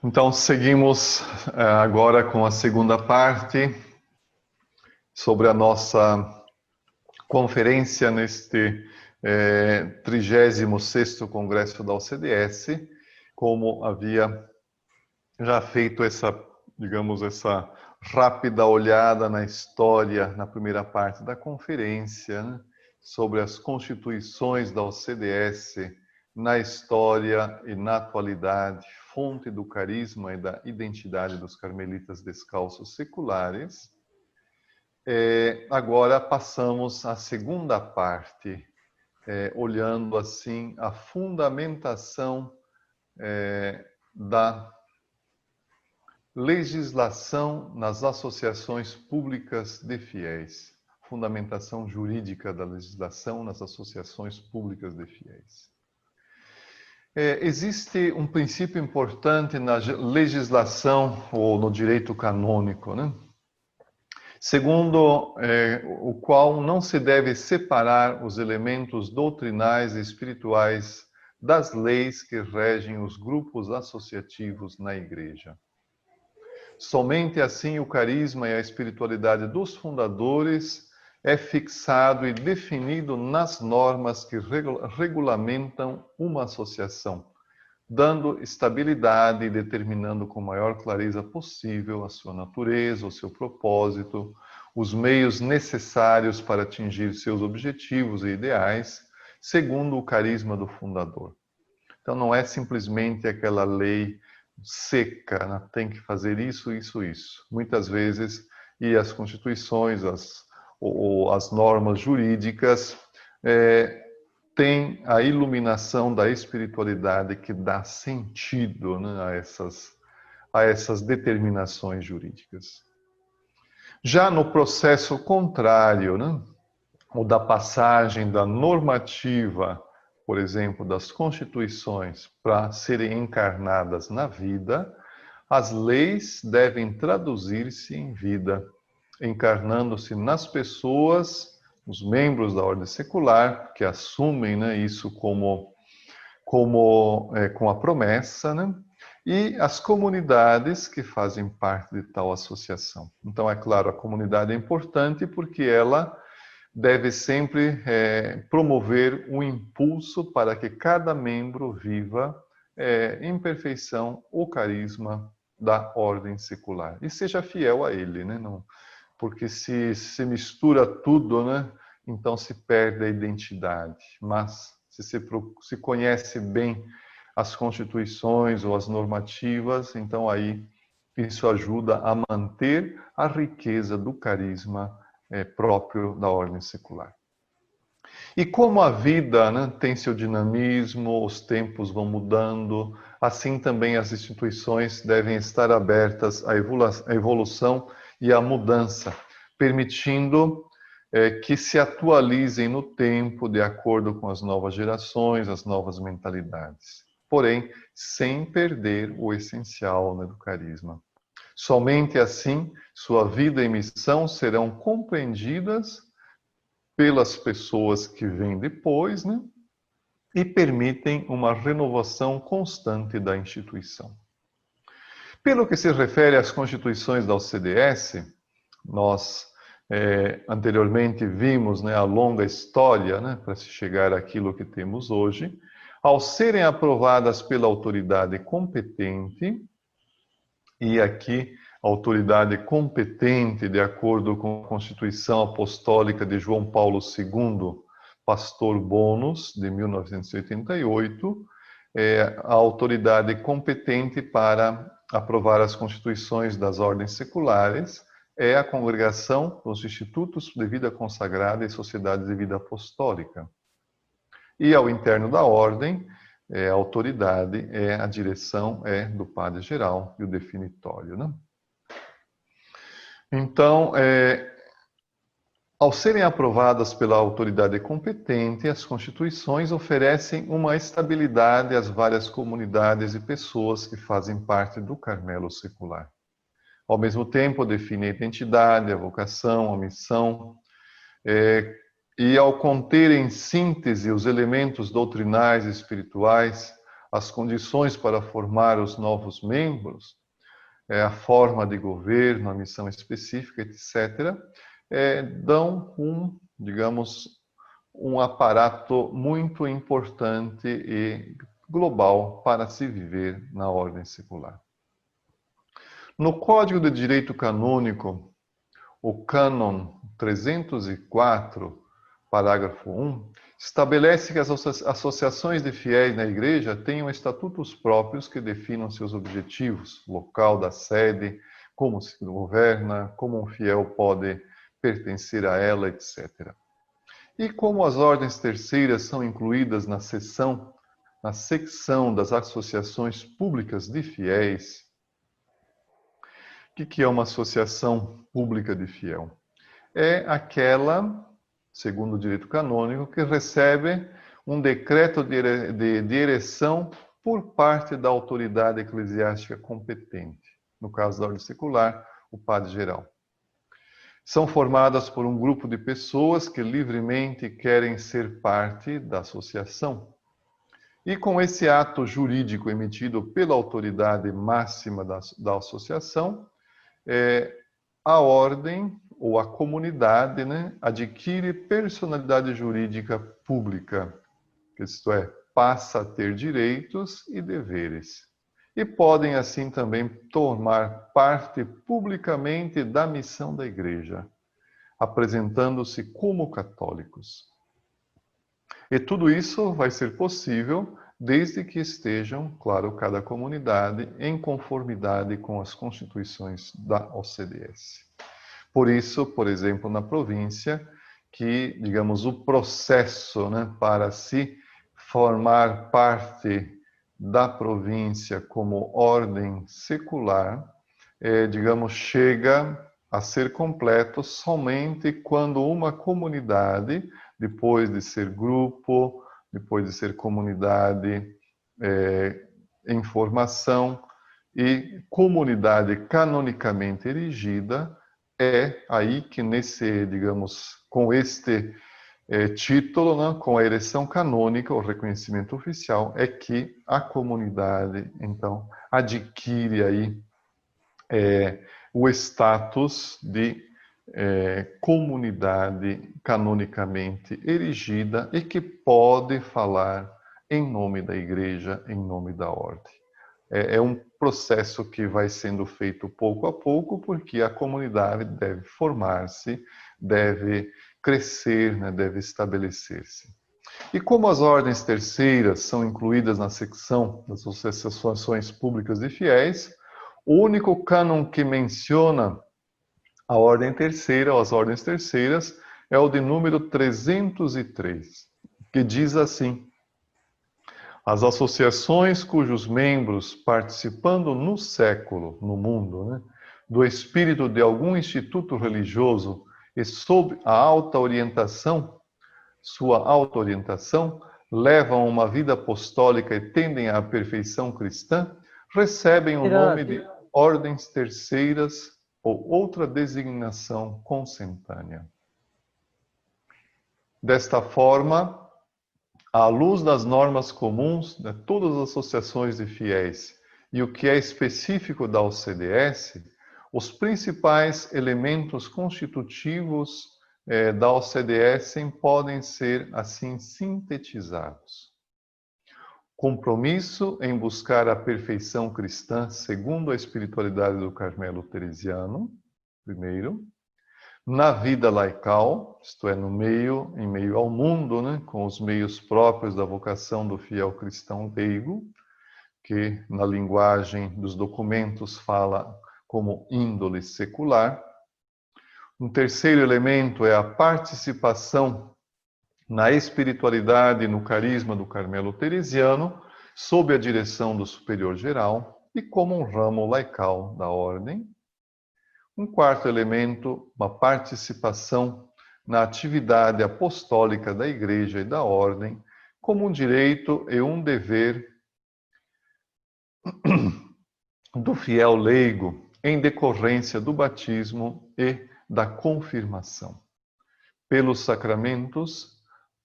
Então, seguimos agora com a segunda parte sobre a nossa conferência neste 36º Congresso da OCDS. Como havia já feito essa rápida olhada na história na primeira parte da conferência, né, sobre as constituições da OCDS na história e na atualidade, fonte do carisma e da identidade dos carmelitas descalços seculares. Agora passamos à segunda parte, olhando assim a fundamentação da legislação nas associações públicas de fiéis. Fundamentação jurídica da legislação nas associações públicas de fiéis. Existe um princípio importante na legislação ou no direito canônico, né? Segundo o qual não se deve separar os elementos doutrinais e espirituais das leis que regem os grupos associativos na Igreja. Somente assim o carisma e a espiritualidade dos fundadores é fixado e definido nas normas que regulamentam uma associação, dando estabilidade e determinando com maior clareza possível a sua natureza, o seu propósito, os meios necessários para atingir seus objetivos e ideais, segundo o carisma do fundador. Então não é simplesmente aquela lei seca, né? Tem que fazer isso, isso, isso. Muitas vezes, e as constituições, as normas jurídicas têm a iluminação da espiritualidade que dá sentido, né, a essas determinações jurídicas. Já no processo contrário, né, o da passagem da normativa, por exemplo, das constituições para serem encarnadas na vida, as leis devem traduzir-se em vida, encarnando-se nas pessoas, os membros da ordem secular, que assumem, né, isso com a promessa, né, e as comunidades que fazem parte de tal associação. Então, é claro, a comunidade é importante porque ela deve sempre promover um impulso para que cada membro viva em perfeição o carisma da ordem secular e seja fiel a ele, né? Não, porque se mistura tudo, né? Então se perde a identidade. Mas se conhece bem as constituições ou as normativas, então aí isso ajuda a manter a riqueza do carisma próprio da ordem secular. E como a vida, né, tem seu dinamismo, os tempos vão mudando, assim também as instituições devem estar abertas à evolução e à mudança, permitindo que se atualizem no tempo de acordo com as novas gerações, as novas mentalidades. Porém, sem perder o essencial, né, do carisma. Somente assim, sua vida e missão serão compreendidas pelas pessoas que vêm depois, né? E permitem uma renovação constante da instituição. Pelo que se refere às constituições da OCDS, nós anteriormente vimos, né, a longa história, né, para se chegar àquilo que temos hoje. Ao serem aprovadas pela autoridade competente, e aqui a autoridade competente, de acordo com a Constituição Apostólica de João Paulo II, Pastor Bonus, de 1988, a autoridade competente para aprovar as constituições das ordens seculares é a Congregação dos Institutos de Vida Consagrada e Sociedades de Vida Apostólica. E ao interno da ordem, a autoridade, a direção do Padre-Geral e o definitório, né? Então, ao serem aprovadas pela autoridade competente, as constituições oferecem uma estabilidade às várias comunidades e pessoas que fazem parte do Carmelo secular. Ao mesmo tempo, define a identidade, a vocação, a missão, e ao conter em síntese os elementos doutrinais e espirituais, as condições para formar os novos membros, a forma de governo, a missão específica, etc., dão digamos, um aparato muito importante e global para se viver na ordem secular. No Código de Direito Canônico, o Cânon 304, parágrafo 1, estabelece que as associações de fiéis na Igreja tenham estatutos próprios que definam seus objetivos, local da sede, como se governa, como um fiel pode pertencer a ela, etc. E como as ordens terceiras são incluídas na secção das associações públicas de fiéis. O que é uma associação pública de fiel? É aquela, segundo o direito canônico, que recebe um decreto de ereção por parte da autoridade eclesiástica competente. No caso da ordem secular, o padre geral. São formadas por um grupo de pessoas que livremente querem ser parte da associação. E com esse ato jurídico emitido pela autoridade máxima da associação, a ordem ou a comunidade, adquire personalidade jurídica pública, isto é, passa a ter direitos e deveres. E podem, assim, também tomar parte publicamente da missão da Igreja, apresentando-se como católicos. E tudo isso vai ser possível desde que estejam, claro, cada comunidade em conformidade com as constituições da OCDS. Por isso, por exemplo, na província, que, digamos, o processo para se formar parte da província como ordem secular, digamos, chega a ser completo somente quando uma comunidade, depois de ser grupo, depois de ser comunidade em formação e comunidade canonicamente erigida, é aí que digamos, com este título, com a ereção canônica, o reconhecimento oficial, é que a comunidade, então, adquire aí o status de comunidade canonicamente erigida e que pode falar em nome da Igreja, em nome da ordem. É um processo que vai sendo feito pouco a pouco, porque a comunidade deve formar-se, deve crescer, deve estabelecer-se. E como as ordens terceiras são incluídas na secção das associações públicas de fiéis, o único cânon que menciona a ordem terceira, ou as ordens terceiras, é o de número 303, que diz assim: as associações cujos membros, participando no século, no mundo, do espírito de algum instituto religioso e sob a sua auto-orientação, levam uma vida apostólica e tendem à perfeição cristã, recebem o nome de ordens terceiras ou outra designação consentânea. Desta forma, à luz das normas comuns de todas as associações de fiéis e o que é específico da OCDS, os principais elementos constitutivos da OCDS podem ser assim sintetizados. Compromisso em buscar a perfeição cristã segundo a espiritualidade do Carmelo Teresiano, primeiro. Na vida laical, isto é, em meio ao mundo, com os meios próprios da vocação do fiel cristão leigo, que na linguagem dos documentos fala como índole secular. Um terceiro elemento é a participação na espiritualidade e no carisma do Carmelo Teresiano, sob a direção do superior geral e como um ramo laical da ordem. Um quarto elemento, uma participação na atividade apostólica da Igreja e da ordem, como um direito e um dever do fiel leigo em decorrência do batismo e da confirmação. Pelos sacramentos,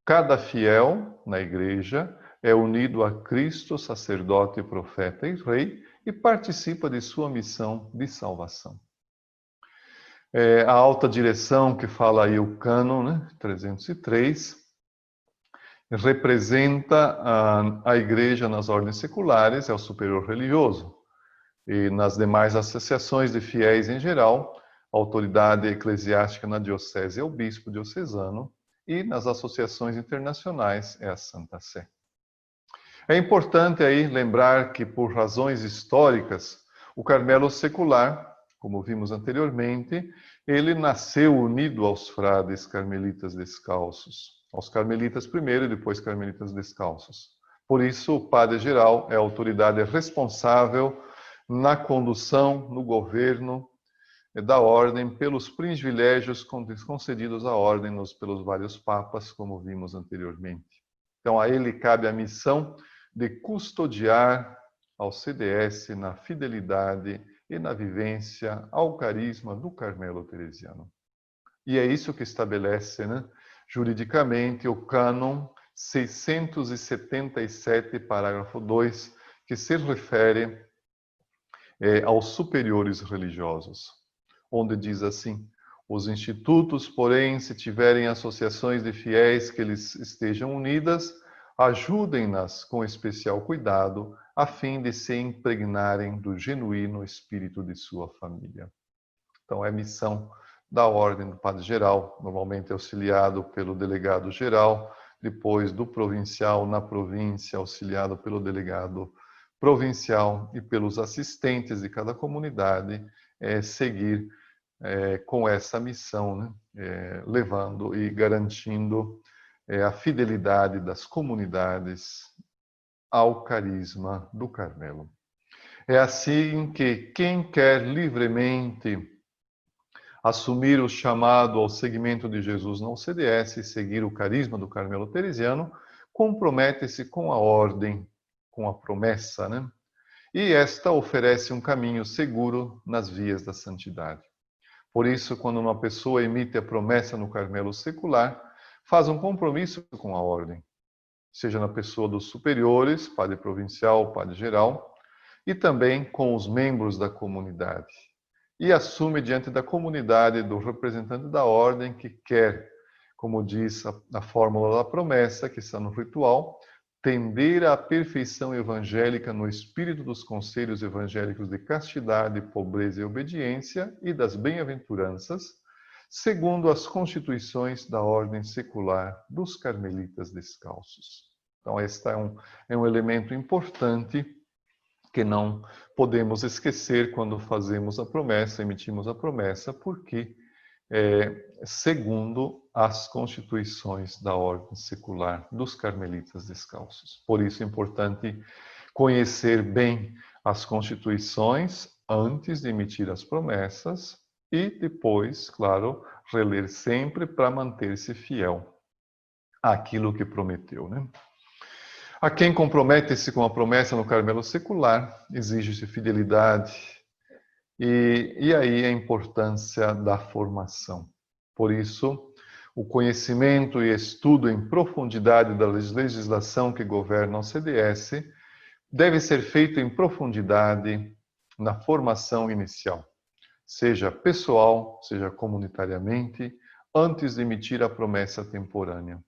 cada fiel na Igreja é unido a Cristo, sacerdote, profeta e rei, e participa de sua missão de salvação. A alta direção, que fala aí o cânon, né, 303, representa a igreja nas ordens seculares, é o superior religioso. E nas demais associações de fiéis em geral, a autoridade eclesiástica na diocese é o bispo diocesano, e nas associações internacionais é a Santa Sé. É importante aí lembrar que, por razões históricas, o Carmelo secular, como vimos anteriormente, ele nasceu unido aos frades carmelitas descalços. Aos carmelitas primeiro e depois carmelitas descalços. Por isso, o padre-geral é a autoridade responsável na condução, no governo da ordem, pelos privilégios concedidos à ordem pelos vários papas, como vimos anteriormente. Então, a ele cabe a missão de custodiar ao CDS na fidelidade e na vivência ao carisma do Carmelo Teresiano. E é isso que estabelece, né, juridicamente, o cânon 677, parágrafo 2, que se refere aos superiores religiosos, onde diz assim: os institutos, porém, se tiverem associações de fiéis que lhes estejam unidas, ajudem-nas com especial cuidado, a fim de se impregnarem do genuíno espírito de sua família. Então, é missão da ordem do padre-geral, normalmente auxiliado pelo delegado-geral, depois do provincial na província, auxiliado pelo delegado provincial e pelos assistentes de cada comunidade, seguir com essa missão, né? Levando e garantindo a fidelidade das comunidades ao carisma do Carmelo. É assim que quem quer livremente assumir o chamado ao seguimento de Jesus no CDS e seguir o carisma do Carmelo Teresiano, compromete-se com a ordem, com a promessa, né? E esta oferece um caminho seguro nas vias da santidade. Por isso, quando uma pessoa emite a promessa no Carmelo secular, faz um compromisso com a ordem, seja na pessoa dos superiores, padre provincial, padre geral, e também com os membros da comunidade. E assume diante da comunidade do representante da ordem que quer, como diz a fórmula da promessa, que está no ritual, tender à perfeição evangélica no espírito dos conselhos evangélicos de castidade, pobreza e obediência e das bem-aventuranças, segundo as constituições da ordem secular dos carmelitas descalços. Então, este é um elemento importante que não podemos esquecer quando fazemos a promessa, emitimos a promessa, porque segundo as constituições da ordem secular dos carmelitas descalços. Por isso é importante conhecer bem as constituições antes de emitir as promessas e depois, claro, reler sempre para manter-se fiel àquilo que prometeu, né? A quem compromete-se com a promessa no Carmelo secular, exige-se fidelidade. E aí a importância da formação. Por isso, o conhecimento e estudo em profundidade da legislação que governa o CDS deve ser feito em profundidade na formação inicial, seja pessoal, seja comunitariamente, antes de emitir a promessa temporânea.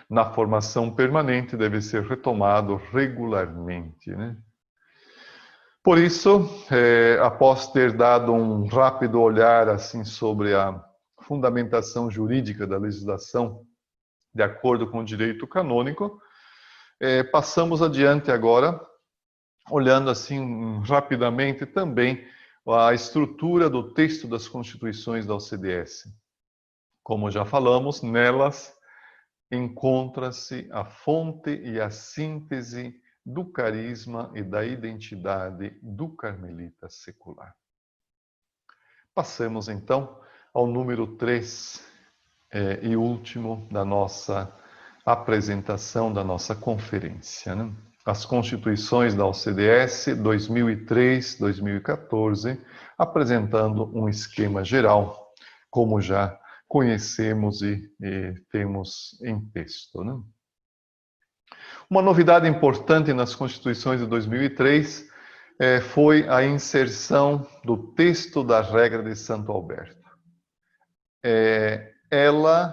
Na formação permanente deve ser retomado regularmente, né? Por isso, após ter dado um rápido olhar assim sobre a fundamentação jurídica da legislação de acordo com o direito canônico, passamos adiante agora, olhando assim rapidamente também a estrutura do texto das constituições da OCDS. Como já falamos, nelas encontra-se a fonte e a síntese do carisma e da identidade do carmelita secular. Passemos então ao número 3 e último da nossa apresentação, da nossa conferência, né? As Constituições da OCDS 2003-2014, apresentando um esquema geral, como já conhecemos e temos em texto, né? Uma novidade importante nas constituições de 2003 foi a inserção do texto da regra de Santo Alberto.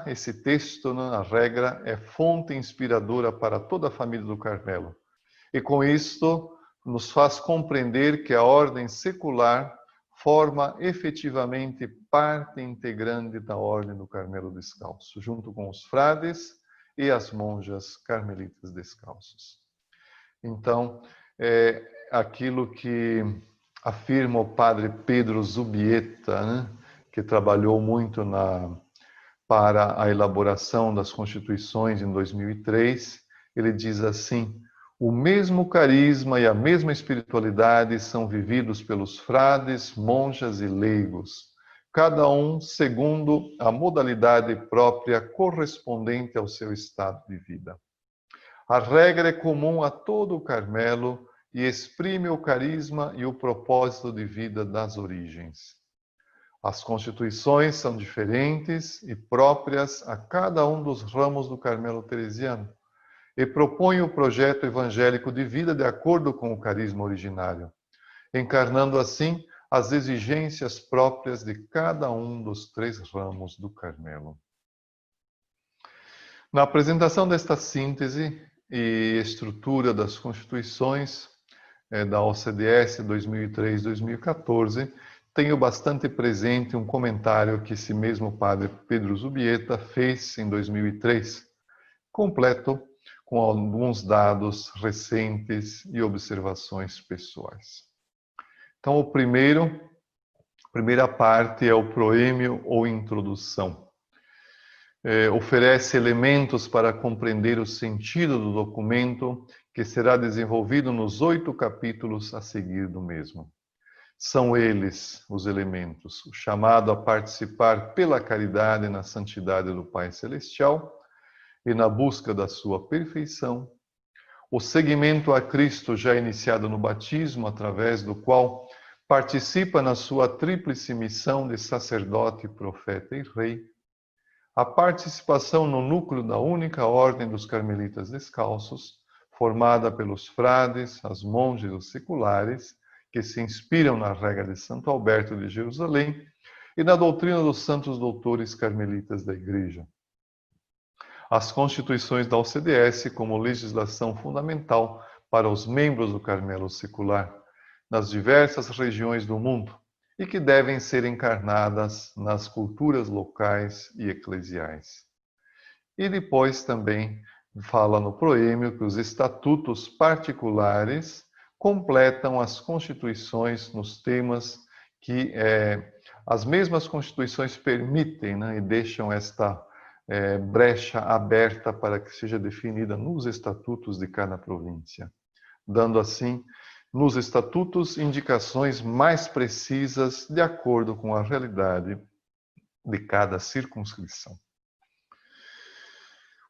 Esse texto, a regra, é fonte inspiradora para toda a família do Carmelo. E com isto, nos faz compreender que a ordem secular forma efetivamente parte integrante da ordem do Carmelo Descalço, junto com os frades e as monjas carmelitas descalços. Então, aquilo que afirma o padre Pedro Zubieta, né, que trabalhou muito para a elaboração das constituições em 2003, ele diz assim: o mesmo carisma e a mesma espiritualidade são vividos pelos frades, monjas e leigos, cada um segundo a modalidade própria correspondente ao seu estado de vida. A regra é comum a todo o Carmelo e exprime o carisma e o propósito de vida das origens. As constituições são diferentes e próprias a cada um dos ramos do Carmelo Teresiano e propõem o projeto evangélico de vida de acordo com o carisma originário, encarnando assim as exigências próprias de cada um dos 3 ramos do Carmelo. Na apresentação desta síntese e estrutura das constituições da OCDS 2003-2014, tenho bastante presente um comentário que esse mesmo padre Pedro Zubieta fez em 2003, completo com alguns dados recentes e observações pessoais. Então, a primeira parte é o proêmio ou introdução. Oferece elementos para compreender o sentido do documento, que será desenvolvido nos 8 capítulos a seguir do mesmo. São eles os elementos: o chamado a participar pela caridade na santidade do Pai Celestial e na busca da sua perfeição, o seguimento a Cristo já iniciado no batismo, através do qual participa na sua tríplice missão de sacerdote, profeta e rei, a participação no núcleo da única ordem dos carmelitas descalços, formada pelos frades, as monjas e os seculares, que se inspiram na regra de Santo Alberto de Jerusalém e na doutrina dos santos doutores carmelitas da Igreja. As constituições da OCDS como legislação fundamental para os membros do Carmelo secular, nas diversas regiões do mundo, e que devem ser encarnadas nas culturas locais e eclesiais. E depois também fala no proêmio que os estatutos particulares completam as constituições nos temas que as mesmas constituições permitem, né, e deixam esta brecha aberta para que seja definida nos estatutos de cada província, dando assim, nos estatutos, indicações mais precisas de acordo com a realidade de cada circunscrição.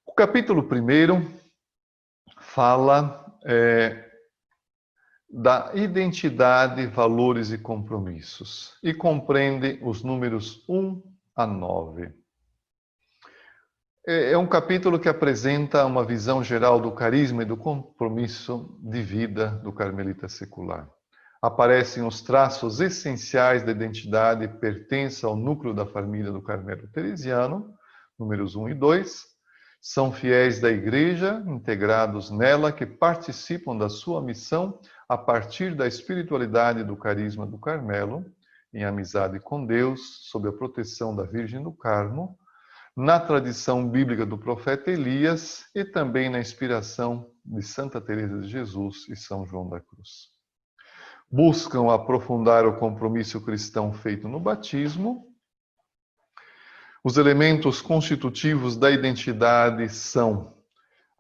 O capítulo 1 fala da identidade, valores e compromissos e compreende os números 1 a 9. É um capítulo que apresenta uma visão geral do carisma e do compromisso de vida do carmelita secular. Aparecem os traços essenciais da identidade e pertença ao núcleo da família do Carmelo Teresiano, números 1 e 2. São fiéis da Igreja, integrados nela, que participam da sua missão a partir da espiritualidade do carisma do Carmelo, em amizade com Deus, sob a proteção da Virgem do Carmo, na tradição bíblica do profeta Elias e também na inspiração de Santa Teresa de Jesus e São João da Cruz. Buscam aprofundar o compromisso cristão feito no batismo. Os elementos constitutivos da identidade são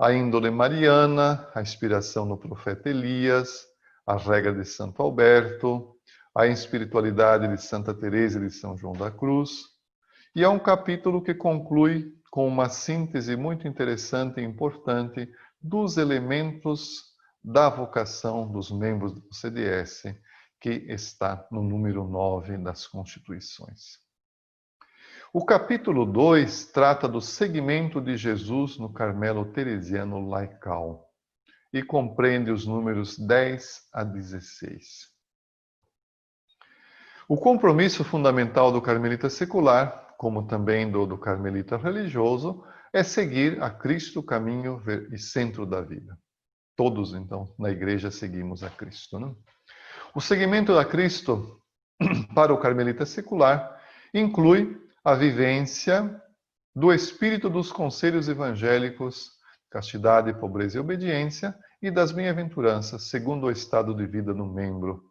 a índole mariana, a inspiração no profeta Elias, a regra de Santo Alberto, a espiritualidade de Santa Teresa e de São João da Cruz. E é um capítulo que conclui com uma síntese muito interessante e importante dos elementos da vocação dos membros do CDS, que está no número 9 das Constituições. O capítulo 2 trata do seguimento de Jesus no Carmelo Teresiano laical. e compreende os números 10 a 16. O compromisso fundamental do carmelita secular, como também do carmelita religioso, é seguir a Cristo, caminho e centro da vida. Todos, então, na igreja seguimos a Cristo, né? O seguimento a Cristo para o carmelita secular inclui a vivência do espírito dos conselhos evangélicos, castidade, pobreza e obediência, e das bem-aventuranças, segundo o estado de vida do membro,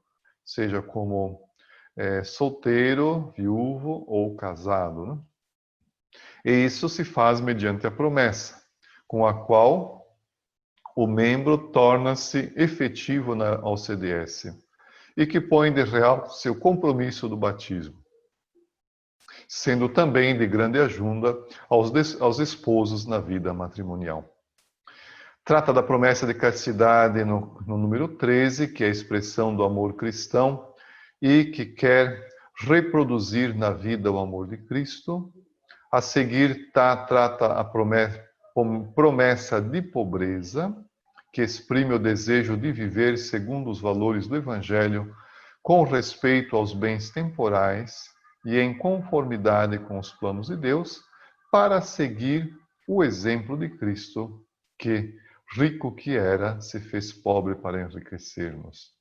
seja como solteiro, viúvo ou casado, né? E isso se faz mediante a promessa, com a qual o membro torna-se efetivo ao CDS e que põe de real seu compromisso do batismo, sendo também de grande ajuda aos esposos na vida matrimonial. Trata da promessa de castidade no número 13, que é a expressão do amor cristão e que quer reproduzir na vida o amor de Cristo. A seguir, trata a promessa de pobreza, que exprime o desejo de viver segundo os valores do Evangelho, com respeito aos bens temporais e em conformidade com os planos de Deus, para seguir o exemplo de Cristo, que, rico que era, se fez pobre para enriquecer-nos.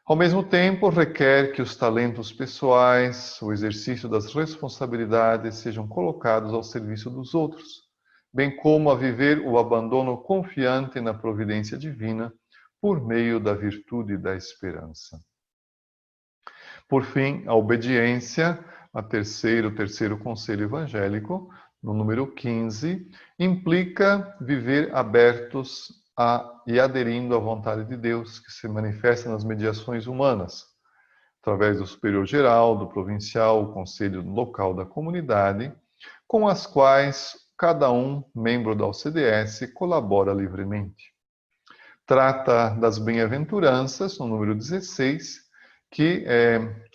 Ao mesmo tempo, requer que os talentos pessoais, o exercício das responsabilidades sejam colocados ao serviço dos outros, bem como a viver o abandono confiante na providência divina por meio da virtude da esperança. Por fim, a obediência, o terceiro conselho evangélico, no número 15, implica viver abertos e aderindo à vontade de Deus, que se manifesta nas mediações humanas, através do superior geral, do provincial, o conselho local da comunidade, com as quais cada membro da OCDS, colabora livremente. Trata das bem-aventuranças, no número 16, que,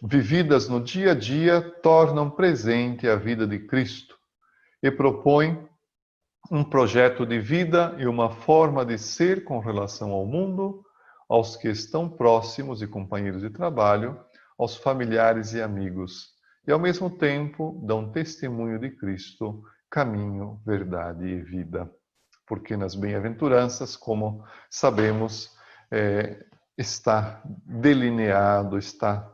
vividas no dia a dia, tornam presente a vida de Cristo e propõe um projeto de vida e uma forma de ser com relação ao mundo, aos que estão próximos e companheiros de trabalho, aos familiares e amigos, e ao mesmo tempo dão testemunho de Cristo, caminho, verdade e vida. Porque nas bem-aventuranças, como sabemos, está delineado, está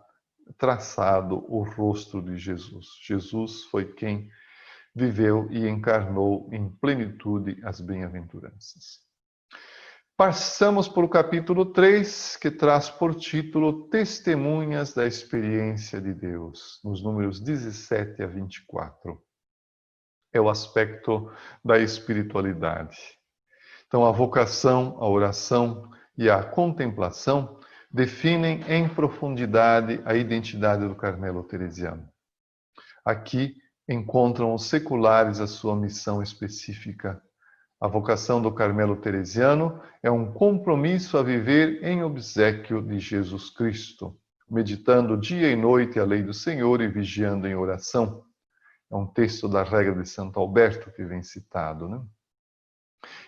traçado o rosto de Jesus. Jesus foi quem viveu e encarnou em plenitude as bem-aventuranças. Passamos para o capítulo 3, que traz por título Testemunhas da Experiência de Deus, nos números 17 a 24. É o aspecto da espiritualidade. Então, a vocação, a oração e a contemplação definem em profundidade a identidade do Carmelo Teresiano. Aqui encontram os seculares a sua missão específica. A vocação do Carmelo Teresiano é um compromisso a viver em obséquio de Jesus Cristo, meditando dia e noite a lei do Senhor e vigiando em oração. É um texto da regra de Santo Alberto que vem citado, né?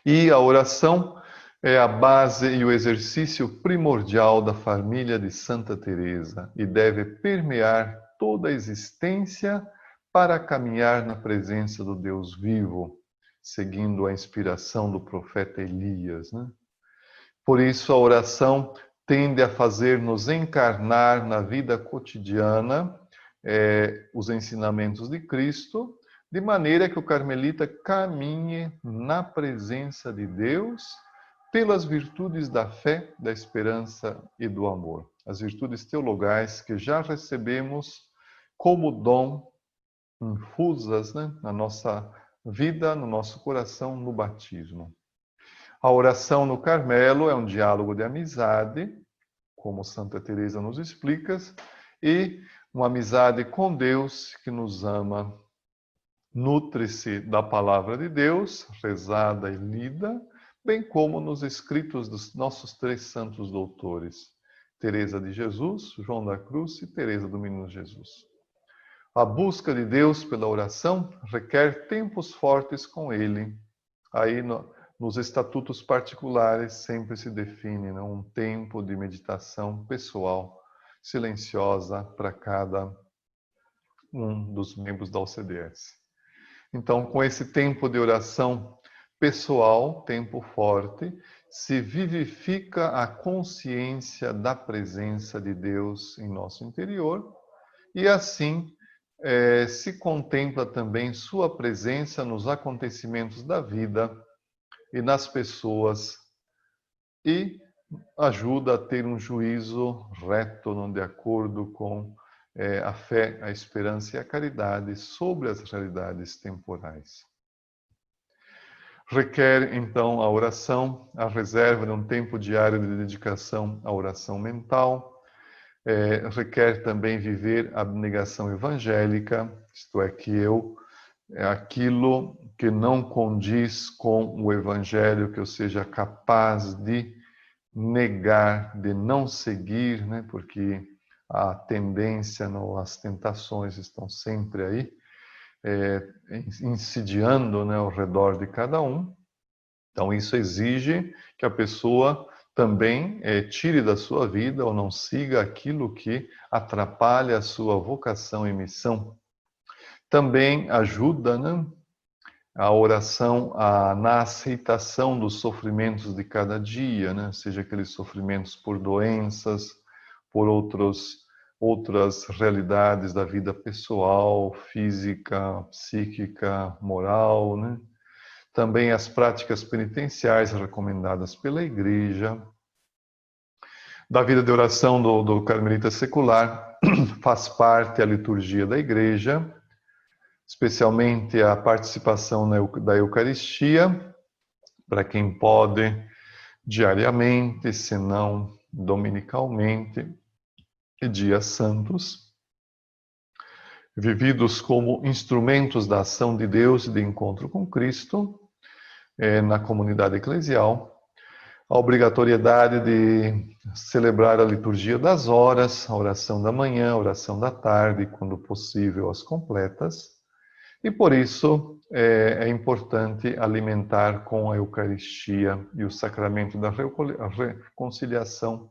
E a oração é a base e o exercício primordial da família de Santa Teresa e deve permear toda a existência para caminhar na presença do Deus vivo, seguindo a inspiração do profeta Elias, né? Por isso, a oração tende a fazer-nos encarnar na vida cotidiana os ensinamentos de Cristo, de maneira que o carmelita caminhe na presença de Deus pelas virtudes da fé, da esperança e do amor. As virtudes teologais que já recebemos como dom infusas, né, na nossa vida, no nosso coração, no batismo. A oração no Carmelo é um diálogo de amizade, como Santa Teresa nos explica, e uma amizade com Deus que nos ama. Nutre-se da palavra de Deus, rezada e lida, bem como nos escritos dos nossos 3 santos doutores, Teresa de Jesus, João da Cruz e Teresa do Menino Jesus. A busca de Deus pela oração requer tempos fortes com Ele. Aí nos estatutos particulares sempre se define, né, um tempo de meditação pessoal, silenciosa para cada um dos membros da OCDS. Então, com esse tempo de oração pessoal, tempo forte, se vivifica a consciência da presença de Deus em nosso interior e assim se contempla também sua presença nos acontecimentos da vida e nas pessoas e ajuda a ter um juízo reto, de acordo com a fé, a esperança e a caridade sobre as realidades temporais. Requer, então, a oração, a reserva de um tempo diário de dedicação à oração mental. Requer também viver a abnegação evangélica, isto é, que aquilo que não condiz com o evangelho, que eu seja capaz de negar, de não seguir, né? Porque a tendência, as tentações estão sempre aí, insidiando, né, ao redor de cada um. Então, isso exige que a pessoa também tire da sua vida ou não siga aquilo que atrapalha a sua vocação e missão. Também ajuda, né, a oração na aceitação dos sofrimentos de cada dia, né, seja aqueles sofrimentos por doenças, por outras realidades da vida pessoal, física, psíquica, moral, né? Também as práticas penitenciais recomendadas pela Igreja. Da vida de oração do carmelita secular, faz parte a liturgia da Igreja, especialmente a participação da Eucaristia, para quem pode, diariamente, se não dominicalmente, e dias santos, vividos como instrumentos da ação de Deus e de encontro com Cristo na comunidade eclesial. A obrigatoriedade de celebrar a liturgia das horas, a oração da manhã, a oração da tarde, quando possível, as completas. E por isso é importante alimentar com a Eucaristia e o sacramento da reconciliação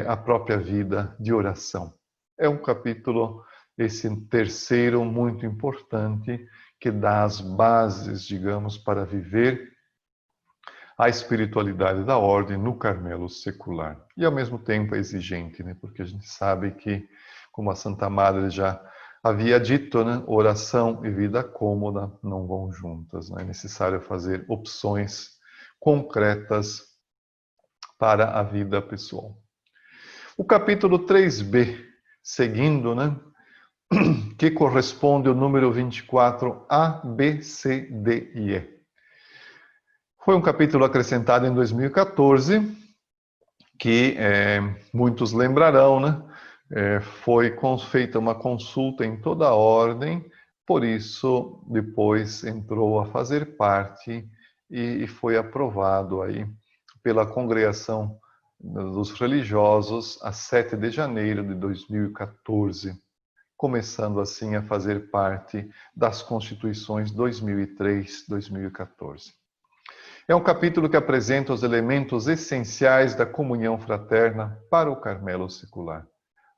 a própria vida de oração. É um capítulo, esse terceiro, muito importante, que dá as bases, digamos, para viver a espiritualidade da ordem no Carmelo secular. E ao mesmo tempo é exigente, né? Porque a gente sabe que, como a Santa Madre já havia dito, né, oração e vida cômoda não vão juntas, né? É necessário fazer opções concretas para a vida pessoal. O capítulo 3b, seguindo, né, que corresponde ao número 24, A, B, C, D e E. Foi um capítulo acrescentado em 2014, que muitos lembrarão, né? Foi feita uma consulta em toda a ordem, por isso depois entrou a fazer parte e foi aprovado aí pela Congregação dos Religiosos a 7 de janeiro de 2014, começando assim a fazer parte das Constituições 2003-2014. É um capítulo que apresenta os elementos essenciais da comunhão fraterna para o Carmelo secular.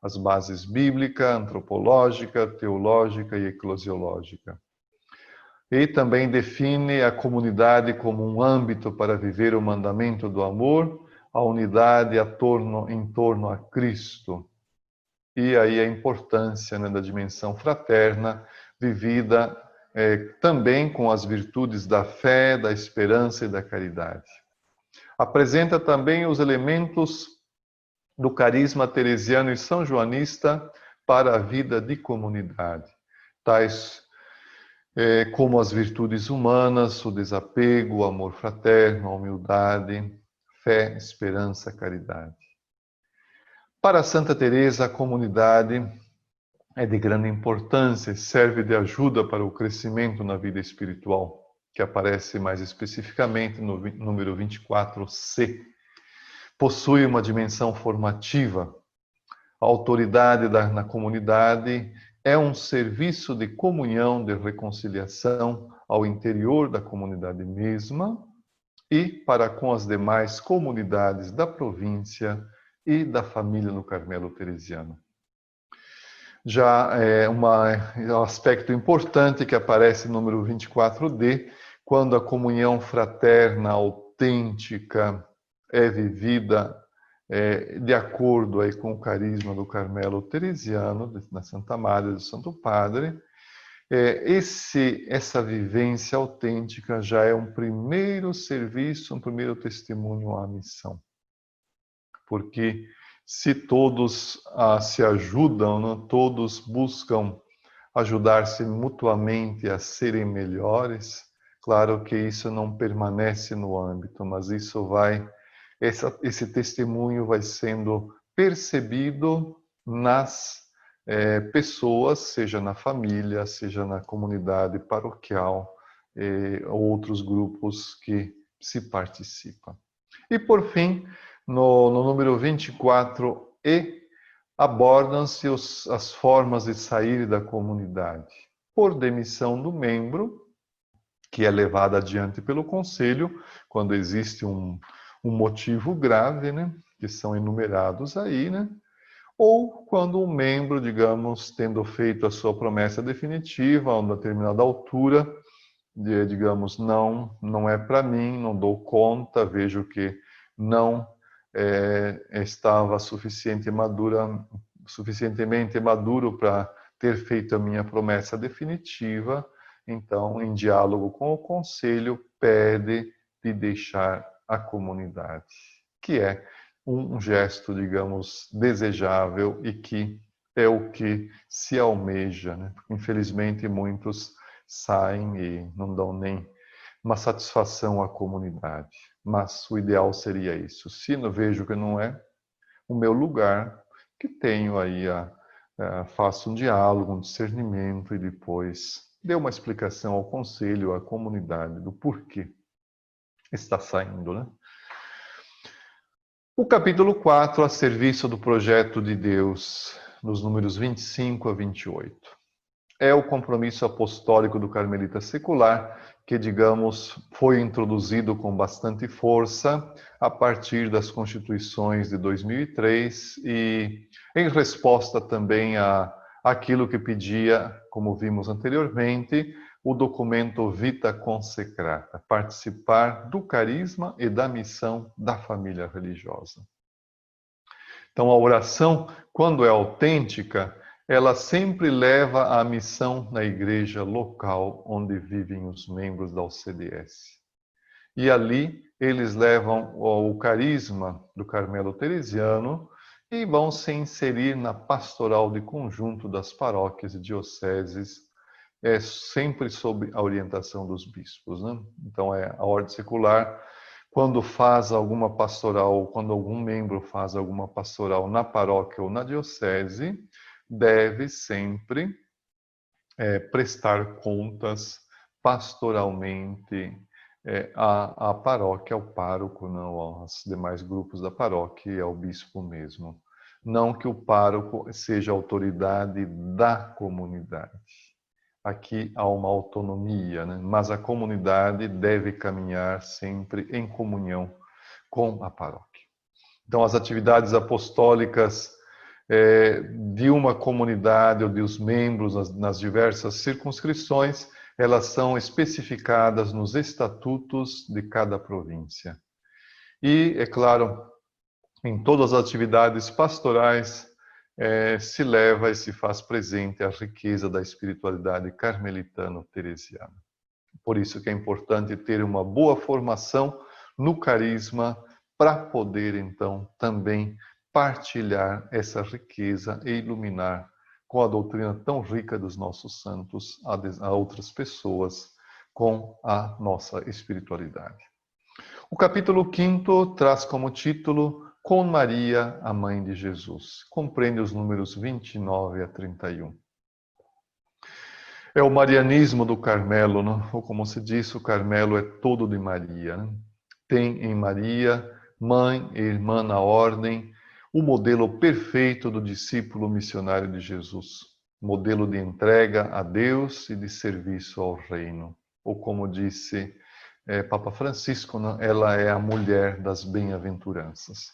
As bases bíblica, antropológica, teológica e eclesiológica. E também define a comunidade como um âmbito para viver o mandamento do amor, a unidade em torno a Cristo. E aí a importância, né, da dimensão fraterna, vivida também com as virtudes da fé, da esperança e da caridade. Apresenta também os elementos do carisma teresiano e são-joanista para a vida de comunidade, tais como as virtudes humanas, o desapego, o amor fraterno, a humildade, fé, esperança, caridade. Para Santa Teresa, a comunidade é de grande importância e serve de ajuda para o crescimento na vida espiritual, que aparece mais especificamente no número 24C. Possui uma dimensão formativa. A autoridade na comunidade é um serviço de comunhão, de reconciliação ao interior da comunidade mesma e para com as demais comunidades da província e da família no Carmelo Teresiano. Já é um aspecto importante que aparece no número 24D, quando a comunhão fraterna autêntica é vivida de acordo aí com o carisma do Carmelo Teresiano, da Santa Madre do Santo Padre. Essa vivência autêntica já é um primeiro serviço, um primeiro testemunho à missão. Porque se todos se ajudam, não? Todos buscam ajudar-se mutuamente a serem melhores, claro que isso não permanece no âmbito, mas isso esse testemunho vai sendo percebido nas pessoas, seja na família, seja na comunidade paroquial, outros grupos que se participam. E por fim, no número 24E, abordam-se as formas de sair da comunidade. Por demissão do membro, que é levado adiante pelo conselho, quando existe um motivo grave, né, que são enumerados aí, né, ou quando o membro, digamos, tendo feito a sua promessa definitiva, a uma determinada altura, digamos, não é para mim, não dou conta, vejo que não estava suficientemente maduro para ter feito a minha promessa definitiva, então, em diálogo com o conselho, pede de deixar a comunidade, que é um gesto, digamos, desejável e que é o que se almeja, né? Infelizmente, muitos saem e não dão nem uma satisfação à comunidade. Mas o ideal seria isso. Se eu vejo que não é o meu lugar, que tenho aí, faço um diálogo, um discernimento e depois dê uma explicação ao conselho, à comunidade, do porquê está saindo, né? O capítulo 4, a serviço do projeto de Deus, nos números 25 a 28. É o compromisso apostólico do carmelita secular, que, digamos, foi introduzido com bastante força a partir das constituições de 2003 e em resposta também àquilo que pedia, como vimos anteriormente, o documento Vita Consecrata, participar do carisma e da missão da família religiosa. Então, a oração, quando é autêntica, ela sempre leva à missão na igreja local onde vivem os membros da OCDS. E ali eles levam o carisma do Carmelo Teresiano e vão se inserir na pastoral de conjunto das paróquias e dioceses, sempre sob a orientação dos bispos, né? Então, a ordem secular, quando faz alguma pastoral, quando algum membro faz alguma pastoral na paróquia ou na diocese, deve sempre prestar contas pastoralmente à paróquia, ao pároco, não aos demais grupos da paróquia e ao bispo mesmo. Não que o pároco seja autoridade da comunidade. Aqui há uma autonomia, né? Mas a comunidade deve caminhar sempre em comunhão com a paróquia. Então, as atividades apostólicas de uma comunidade ou dos membros nas diversas circunscrições, elas são especificadas nos estatutos de cada província. E, é claro, em todas as atividades pastorais, se leva e se faz presente a riqueza da espiritualidade carmelitano-teresiana. Por isso que é importante ter uma boa formação no carisma para poder, então, também partilhar essa riqueza e iluminar com a doutrina tão rica dos nossos santos a outras pessoas com a nossa espiritualidade. O capítulo 5 traz como título Com Maria, a Mãe de Jesus. Compreende os números 29 a 31. É o marianismo do Carmelo, não? Ou como se diz, o Carmelo é todo de Maria. Né? Tem em Maria, mãe e irmã na ordem, o modelo perfeito do discípulo missionário de Jesus. Modelo de entrega a Deus e de serviço ao reino. Ou como disse Papa Francisco, né? Ela é a mulher das bem-aventuranças.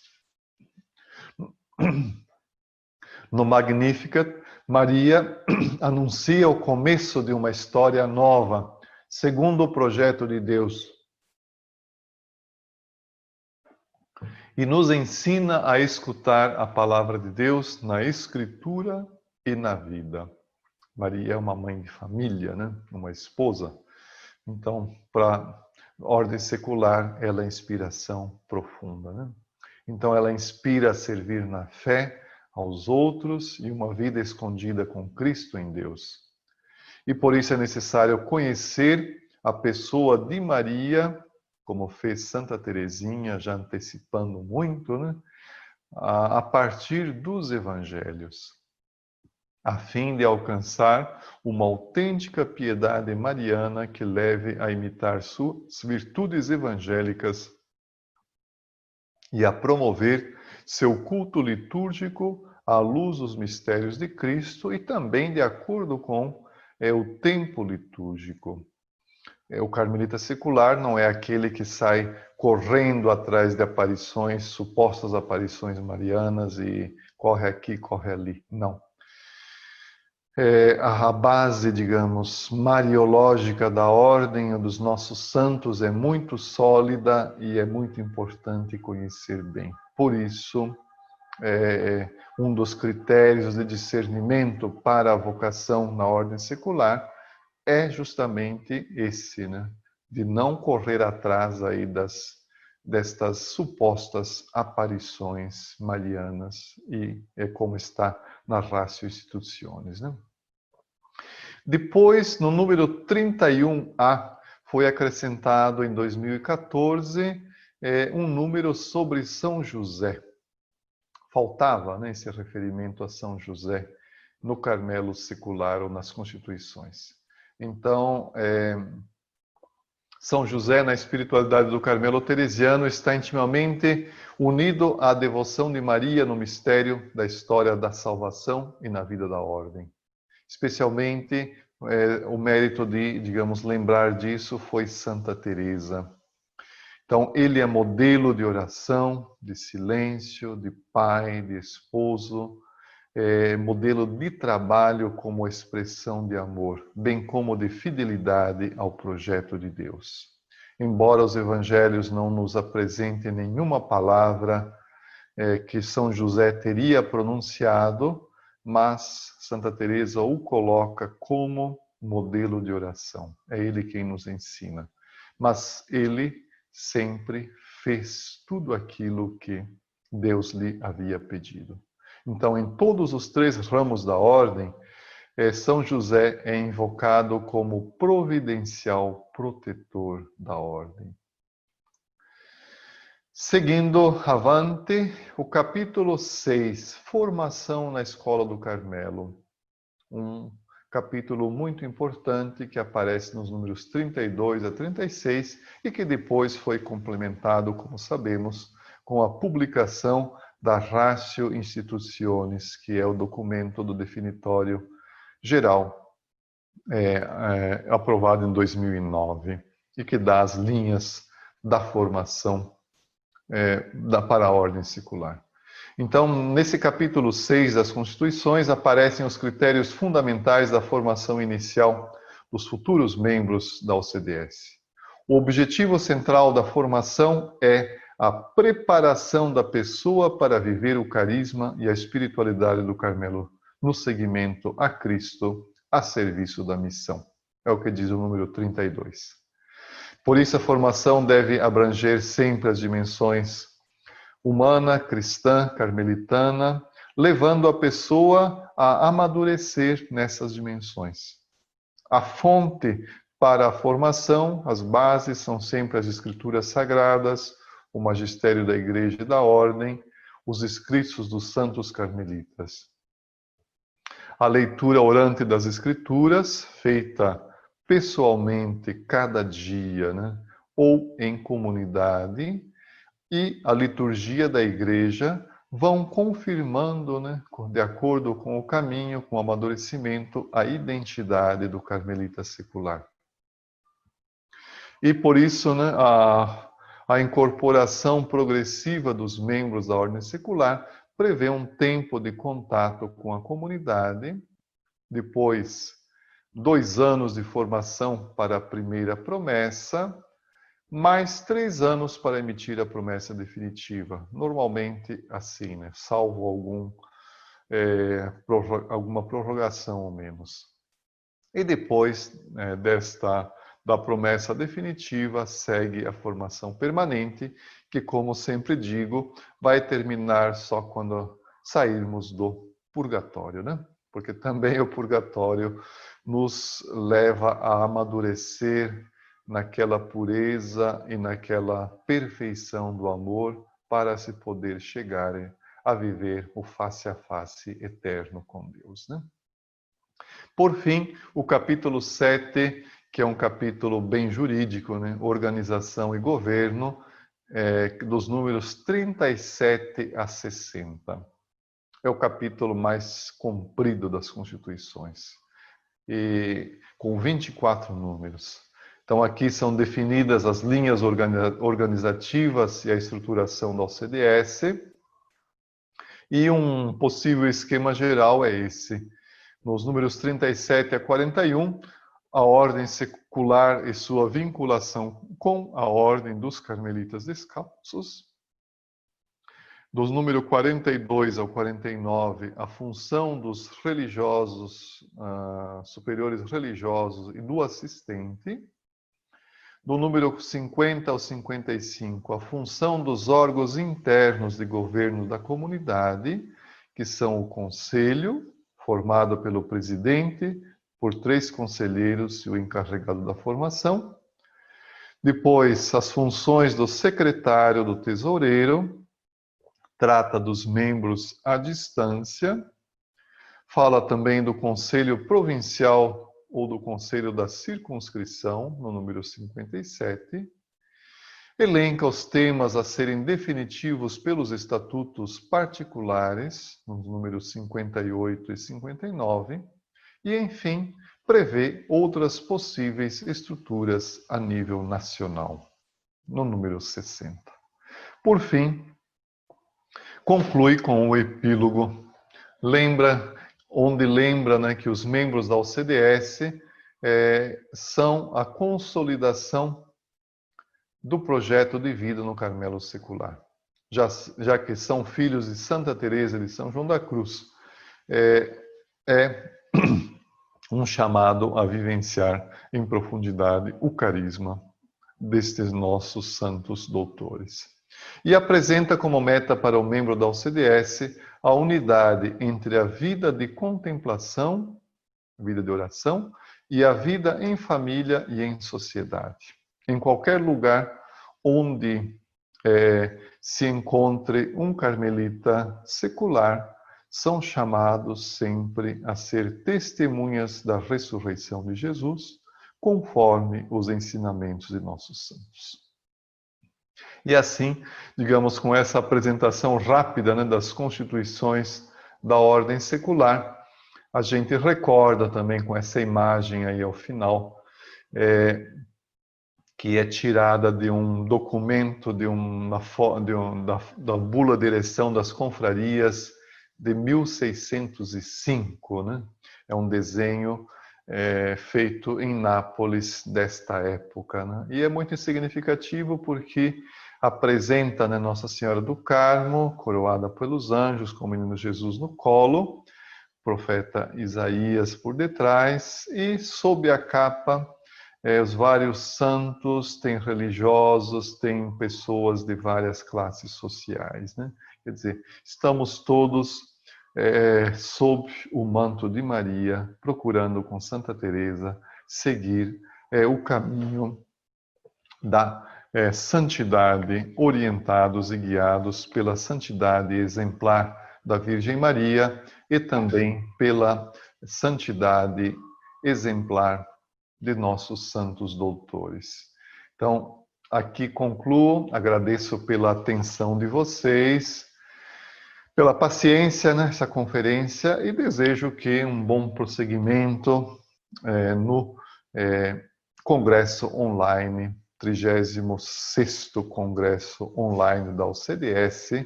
No Magnificat, Maria anuncia o começo de uma história nova, segundo o projeto de Deus. E nos ensina a escutar a palavra de Deus na Escritura e na vida. Maria é uma mãe de família, né? Uma esposa. Então, para a ordem secular, ela é inspiração profunda, né? Então, ela inspira a servir na fé aos outros e uma vida escondida com Cristo em Deus. E por isso é necessário conhecer a pessoa de Maria, como fez Santa Teresinha, já antecipando muito, né? A partir dos evangelhos, a fim de alcançar uma autêntica piedade mariana que leve a imitar suas virtudes evangélicas e a promover seu culto litúrgico à luz dos mistérios de Cristo e também de acordo com o tempo litúrgico. O carmelita secular não é aquele que sai correndo atrás de aparições, supostas aparições marianas e corre aqui, corre ali. Não. A base, digamos, mariológica da ordem dos nossos santos é muito sólida e é muito importante conhecer bem. Por isso, um dos critérios de discernimento para a vocação na ordem secular é justamente esse, né? De não correr atrás aí destas supostas aparições marianas e é como está na Ratio Institutionis, né? Depois, no número 31A, foi acrescentado em 2014 um número sobre São José. Faltava, né, esse referimento a São José no Carmelo secular ou nas Constituições. Então, São José, na espiritualidade do Carmelo teresiano, está intimamente unido à devoção de Maria no mistério da história da salvação e na vida da ordem. Especialmente, o mérito de, digamos, lembrar disso foi Santa Teresa. Então, ele é modelo de oração, de silêncio, de pai, de esposo, modelo de trabalho como expressão de amor, bem como de fidelidade ao projeto de Deus. Embora os evangelhos não nos apresentem nenhuma palavra que São José teria pronunciado, mas Santa Teresa o coloca como modelo de oração. É ele quem nos ensina. Mas ele sempre fez tudo aquilo que Deus lhe havia pedido. Então, em todos os três ramos da ordem, São José é invocado como providencial protetor da ordem. Seguindo avante, o capítulo 6, Formação na Escola do Carmelo. Um capítulo muito importante que aparece nos números 32 a 36 e que depois foi complementado, como sabemos, com a publicação da Ratio Institutionis, que é o documento do definitório geral, aprovado em 2009, e que dá as linhas da formação para a ordem secular. Então, nesse capítulo 6 das Constituições, aparecem os critérios fundamentais da formação inicial dos futuros membros da OCDS. O objetivo central da formação é a preparação da pessoa para viver o carisma e a espiritualidade do Carmelo no seguimento a Cristo, a serviço da missão. É o que diz o número 32. Por isso, a formação deve abranger sempre as dimensões humana, cristã, carmelitana, levando a pessoa a amadurecer nessas dimensões. A fonte para a formação, as bases são sempre as escrituras sagradas, o magistério da Igreja e da Ordem, os escritos dos santos carmelitas. A leitura orante das escrituras, feita pessoalmente cada dia, né? Ou em comunidade, e a liturgia da igreja vão confirmando, né, de acordo com o caminho, com o amadurecimento, a identidade do carmelita secular. E por isso, né, a incorporação progressiva dos membros da ordem secular prevê um tempo de contato com a comunidade, depois 2 anos de formação para a primeira promessa, mais 3 anos para emitir a promessa definitiva. Normalmente assim, né? Salvo alguma prorrogação ao menos. E depois da promessa definitiva, segue a formação permanente, que, como sempre digo, vai terminar só quando sairmos do purgatório, né? Porque também o purgatório nos leva a amadurecer naquela pureza e naquela perfeição do amor para se poder chegar a viver o face a face eterno com Deus, né? Por fim, o capítulo 7, que é um capítulo bem jurídico, né? Organização e governo, dos números 37 a 60. É o capítulo mais comprido das Constituições, e com 24 números. Então, aqui são definidas as linhas organizativas e a estruturação da OCDS, e um possível esquema geral é esse. Nos números 37 a 41, a ordem secular e sua vinculação com a ordem dos carmelitas descalços. Dos números 42 ao 49, a função dos religiosos, superiores religiosos e do assistente. Do número 50 ao 55, a função dos órgãos internos de governo da comunidade, que são o conselho, formado pelo presidente, por 3 conselheiros e o encarregado da formação. Depois, as funções do secretário do tesoureiro, trata dos membros à distância. Fala também do conselho provincial ou do conselho da circunscrição, no número 57. Elenca os temas a serem definitivos pelos estatutos particulares, nos números 58 e 59, e, enfim, prevê outras possíveis estruturas a nível nacional, no número 60. Por fim, conclui com o epílogo, onde lembra, né, que os membros da OCDS são a consolidação do projeto de vida no Carmelo secular, já que são filhos de Santa Teresa de São João da Cruz, é um chamado a vivenciar em profundidade o carisma destes nossos santos doutores. E apresenta como meta para o membro da OCDS a unidade entre a vida de contemplação, vida de oração, e a vida em família e em sociedade. Em qualquer lugar onde se encontre um carmelita secular, são chamados sempre a ser testemunhas da ressurreição de Jesus, conforme os ensinamentos de nossos santos. E assim, digamos, com essa apresentação rápida, né, das constituições da ordem secular, a gente recorda também com essa imagem aí ao final, que é tirada de um documento da bula de eleição das confrarias de 1605, né? É um desenho feito em Nápoles desta época, né? E é muito significativo porque apresenta, né, Nossa Senhora do Carmo, coroada pelos anjos, com o menino Jesus no colo, profeta Isaías por detrás, e sob a capa os vários santos, tem religiosos, tem pessoas de várias classes sociais, né? Quer dizer, estamos todos sob o manto de Maria, procurando com Santa Teresa seguir o caminho da santidade, orientados e guiados pela santidade exemplar da Virgem Maria e também pela santidade exemplar de nossos santos doutores. Então, aqui concluo, agradeço pela atenção de vocês, pela paciência nessa conferência e desejo que um bom prosseguimento no Congresso Online 36º Congresso Online da OCDS.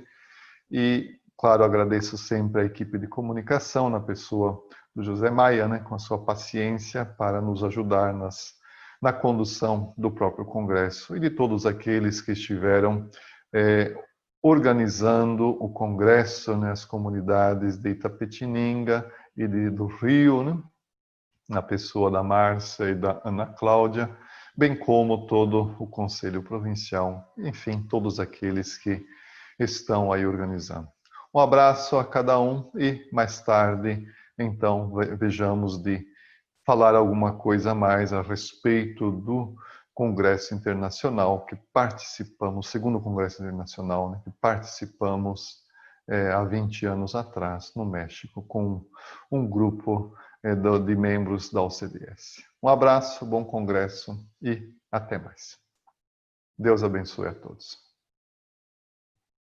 E, claro, agradeço sempre a equipe de comunicação, na pessoa do José Maia, né, com a sua paciência para nos ajudar na condução do próprio Congresso, e de todos aqueles que estiveram organizando o Congresso, né, as comunidades de Itapetininga e do Rio, né, na pessoa da Márcia e da Ana Cláudia, bem como todo o Conselho Provincial, enfim, todos aqueles que estão aí organizando. Um abraço a cada um e mais tarde, então, vejamos de falar alguma coisa a mais a respeito do Congresso Internacional que participamos, segundo Congresso Internacional, né, que participamos há 20 anos atrás no México com um grupo de membros da OCDS. Um abraço, bom congresso e até mais. Deus abençoe a todos.